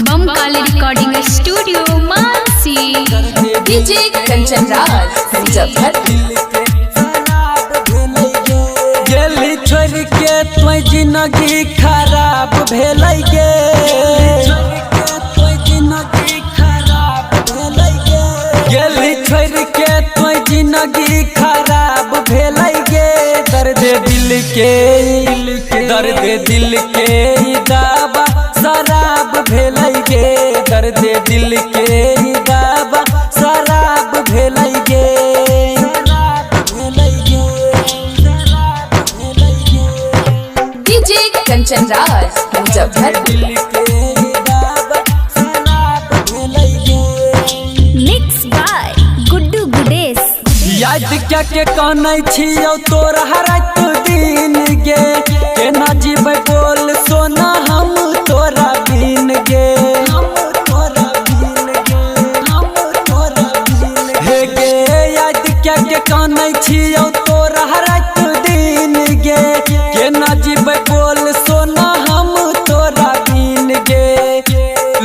बम Kali recording studio Mansi. DJ Kanchan Raj Muzaffarpur. गेली छोड़ के तो जिंदगी खराब भेल गे, गेली छोड़ के तो जिंदगी खराब भेल गे। दर्द दिल के दावा शराब भेल गे, दर्द दिल के दावा शराब भेल गे। DJ Kanchan Raj Muzaffarpur. Mix by Guddu Gudesh. याद क्या के कानै छियौ तोर हरत दिन गे, केना जीबै बोल सोना हम तोरा बिन गे। हे गे याद क्या के कानै छियौ तोर हरत दिन गे, केना जीबै बोल सोना हम तोरा बिन गे।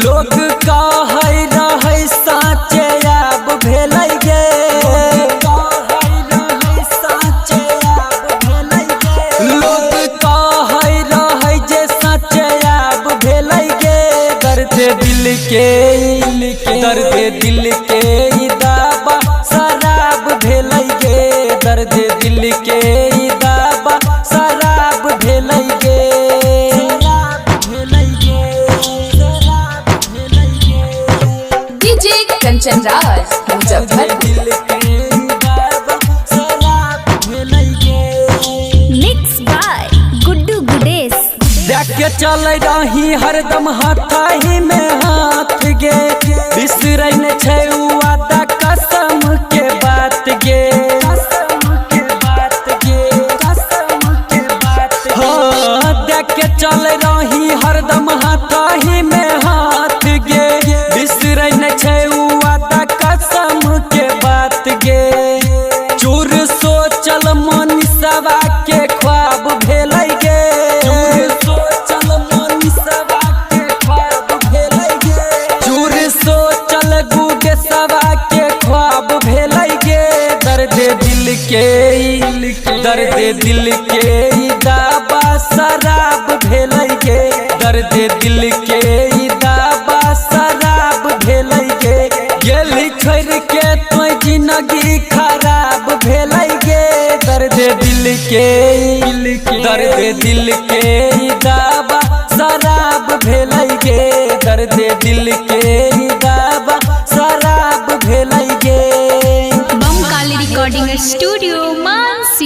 लोग कहै रहै साँचे आब भेल गे, लोग कहै रहै जे साँचे आब भेल गे। दर्द दिल के दावा शराब भेल गे, दर्द दिल के दावा शराब भेल गे। DJ Kanchan Raj Muzaffarpur. Mix by Guddu Gudesh. देख के चल रही हरदम हाथाही में हाथ गे, बिसरै न छै वादा कसम के बात गे। हाँ देख के चल रही हरदम हाथाही में हाथ गे, बिसरै न छै वादा कसम के बात गे। चूर सोचल मनीषवा के ख्वाब भेल गे, चूर सोचल गुडेशवा के ख्वाब भेल गे। दर्द दिल के दावा शराब भेल गे, दर्द दिल के दावा शराब भेल गे। गेली छोड़ के तो जिंदगी खराब भेल गे। दर्द दिल के दावा शराब भेल गे, दर्द दिल के दावा शराब भेल गे। बम काली रिकॉर्डिंग स्टूडियो मानसी।